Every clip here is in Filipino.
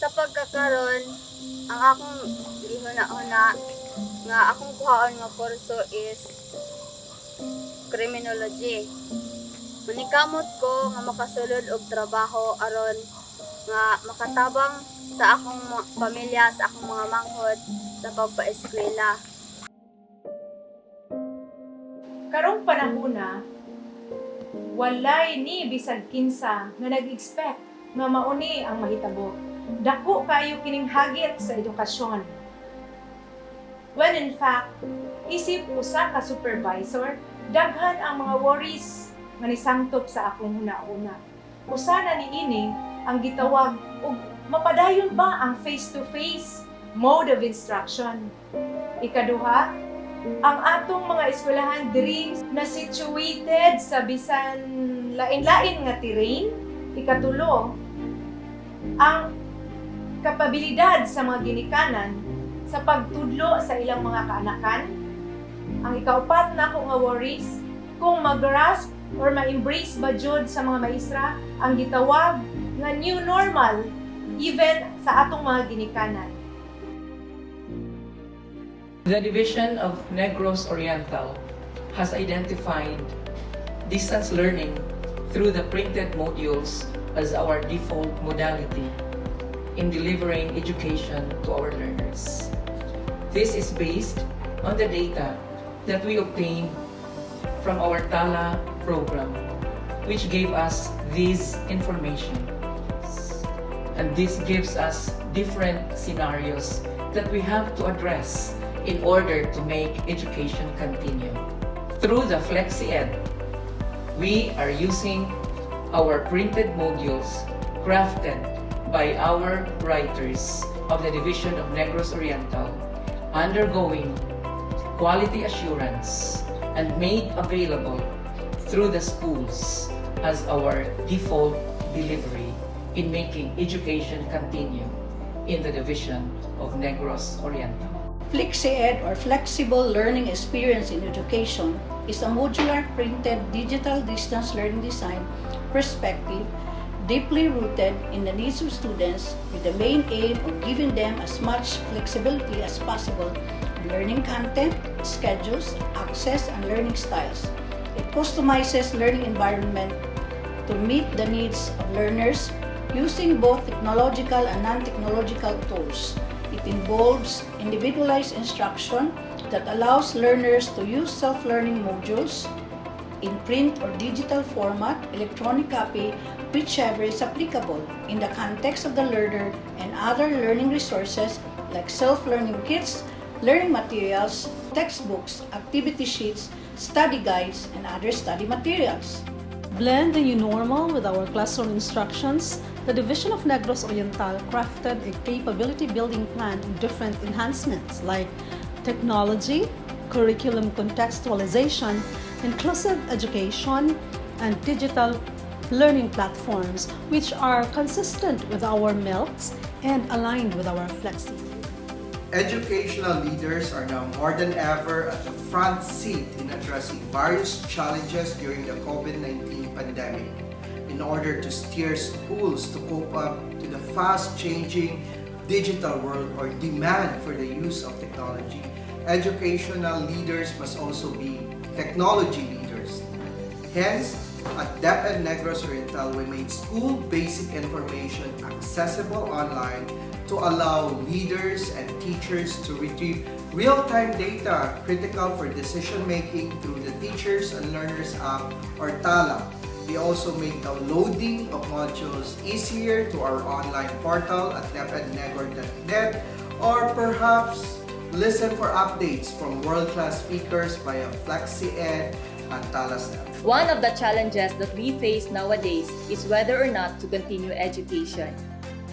Sa pagkakaroon, ang akong gihuna-huna nga akong kuhaon nga kurso is criminology. Manikamot ko nga makasulod og trabaho aron nga makatabang sa akong pamilya, sa akong mga manghod sa pagpa-eskwela. Karong panahona, walay ni bisag kinsa nga nag-expect nga mauni ang mahitabo. Dako kayo kining hagit sa edukasyon. When in fact, isip usa ka supervisor, daghan ang mga worries nga nisangtop sa akong huna-una. Usa na niini ang gitawag og mapadayon ba ang face-to-face mode of instruction. Ikaduha, ang atong mga eskwelahan diri na situated sa bisan lain-lain nga terrain. Ikatulo, ang kapabilidad sa mga ginikanan sa pagtudlo sa ilang mga kaanakan. Ang ikaupat na ako nga worries, kung mag-grasp or ma-embrace ba jud sa mga maestra ang gitawag nga new normal even sa atong mga ginikanan. The Division of Negros Oriental has identified distance learning through the printed modules as our default modality in delivering education to our learners. This is based on the data that we obtained from our TALA program, which gave us this information. And this gives us different scenarios that we have to address in order to make education continue. Through the FlexiEd, we are using our printed modules crafted by our writers of the Division of Negros Oriental, undergoing quality assurance and made available through the schools as our default delivery in making education continue in the Division of Negros Oriental. FlexiEd, or Flexible Learning Experience in Education, is a modular printed digital distance learning design perspective deeply rooted in the needs of students, with the main aim of giving them as much flexibility as possible in learning content, schedules, access, and learning styles. It customizes learning environment to meet the needs of learners using both technological and non-technological tools. It involves individualized instruction that allows learners to use self-learning modules in print or digital format, electronic copy, whichever is applicable in the context of the learner, and other learning resources like self-learning kits, learning materials, textbooks, activity sheets, study guides, and other study materials. Blend the new normal with our classroom instructions, the Division of Negros Oriental crafted a capability building plan in different enhancements like technology, curriculum contextualization, inclusive education, and digital learning platforms, which are consistent with our MELTs and aligned with our Flexi. Educational leaders are now more than ever at the front seat in addressing various challenges during the COVID-19 pandemic in order to steer schools to cope up to the fast-changing digital world or demand for the use of technology. Educational leaders must also be technology leaders. Hence, at DepEd Negros Oriental, we made school basic information accessible online to allow leaders and teachers to retrieve real-time data critical for decision-making through the Teachers and Learners app, or TALA. We also made downloading of modules easier to our online portal at depednegor.net, or perhaps listen for updates from world-class speakers via FlexiEd at TALA's app. One of the challenges that we face nowadays is whether or not to continue education.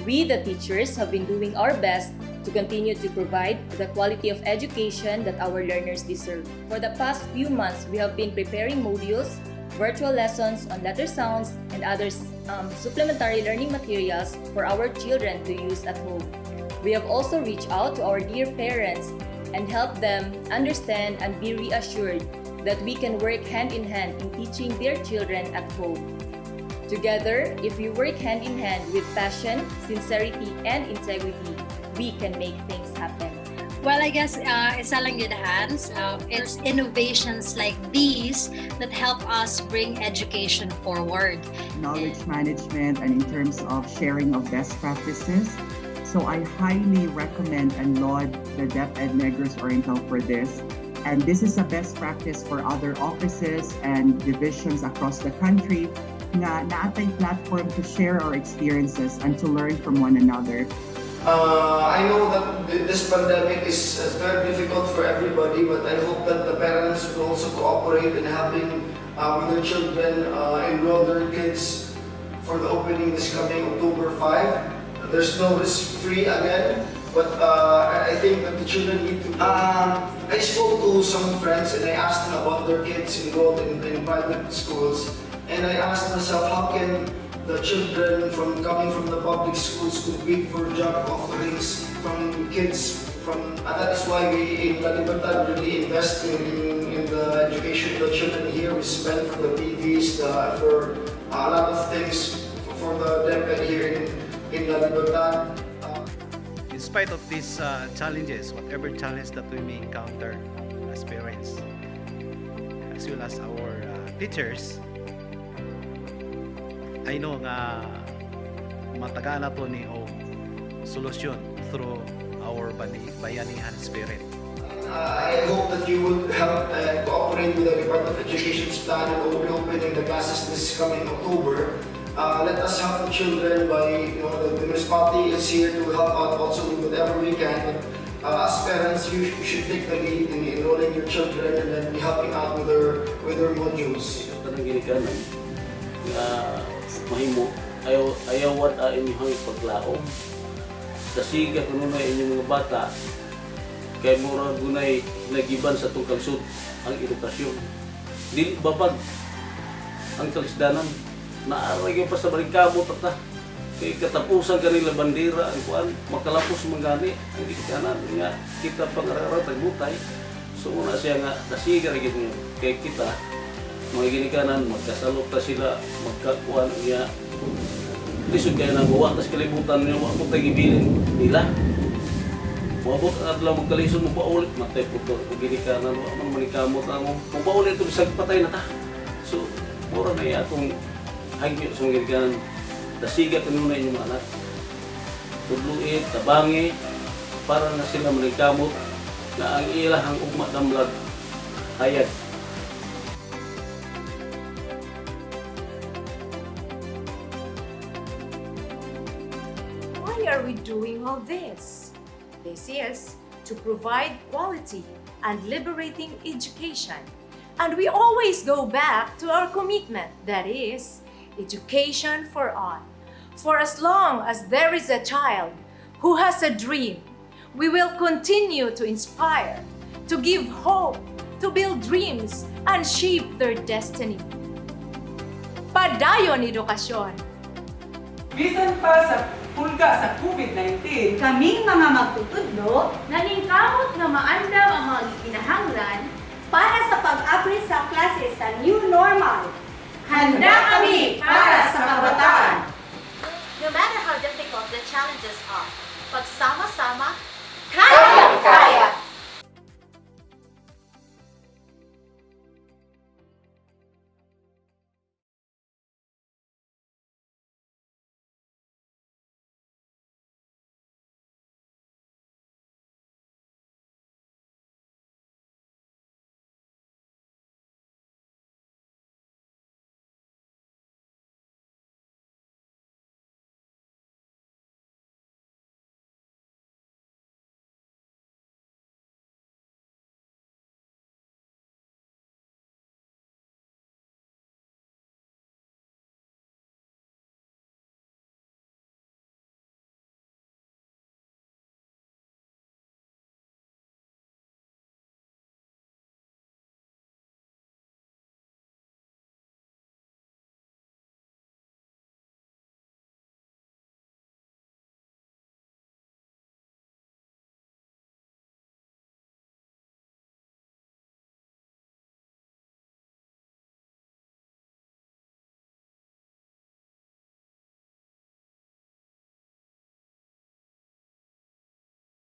We, the teachers, have been doing our best to continue to provide the quality of education that our learners deserve. For the past few months, we have been preparing modules, virtual lessons on letter sounds, and other supplementary learning materials for our children to use at home. We have also reached out to our dear parents and helped them understand and be reassured that we can work hand in hand in teaching their children at home. Together, if we work hand in hand with passion, sincerity, and integrity, we can make things happen. Well, I guess isa lang yun, Hans. It's innovations like these that help us bring education forward. Knowledge management and in terms of sharing of best practices. So I highly recommend and laud the DepEd Negros Oriental for this. And this is a best practice for other offices and divisions across the country na naatay platform to share our experiences and to learn from one another. I know that this pandemic is very difficult for everybody, but I hope that the parents will also cooperate in helping with their children enroll their kids for the opening this coming October 5. There's no risk-free again, but I think that the children need to. I spoke to some friends and I asked them about their kids enrolled in private schools, and I asked myself, how can the children coming from the public schools compete for job offerings from kids from, and that is why we in La Libertad really invest in the education of the children here. We spend for the TVs, for a lot of things for the DepEd here in La Libertad. In spite of these challenges, whatever challenge that we may encounter as parents, as well as our teachers, I know nga matagaan na to ni o solusyon through our bayanihan spirit. I hope that you would help cooperate with the Department of Education's plan of reopening the classes this coming October. Let us help the children by, the municipality is here to help out also with whatever we can. But as parents, you should take the lead in enrolling your children and then be helping out with their modules. Mahimo ayaw wat inyong paglaom dasiga kuno na inyong mga bata kay mura gunay nagiban sa tong kalsud ang edukasyon dili babag ang kalisdanan naaray pa sa barikamo ta kay katapusan kanila bandera ang kuan makalapos mangani ang dikanan nga kita pangarara tagbutay so una siya nga dasiga ra gid kay kita mga ginikanan, magkasalot ta sila, magkakuan niya. Lisod kaya nang buwa, tas kalibutan niya, wako tayo ibilin nila. Wabot at lang magkalisod mo pa ulit, matay po ito, kung ginikanan, wako manikamot lang mo. Kung pa ulit ito, bisag patay na ta. So, mura na iya akong hagyo sa mga ginikanan. Dasiga kanuna inyong mga anak. Tudluit, tabangi, para na sila manikamot, na ang ilahang ugma damlag, hayag. Why are we doing all this? This is to provide quality and liberating education. And we always go back to our commitment, that is, education for all. For as long as there is a child who has a dream, we will continue to inspire, to give hope, to build dreams, and shape their destiny. Padayon edukasyon. Bisan pa sa pulga sa COVID-19, kaming mga magtutudlo naningkamot na maandam ang mga kinahanglan para sa pag-abri sa klase sa new normal. Handa kami para sa kabataan. No matter how difficult the challenges are, pagsama-sama, kaya!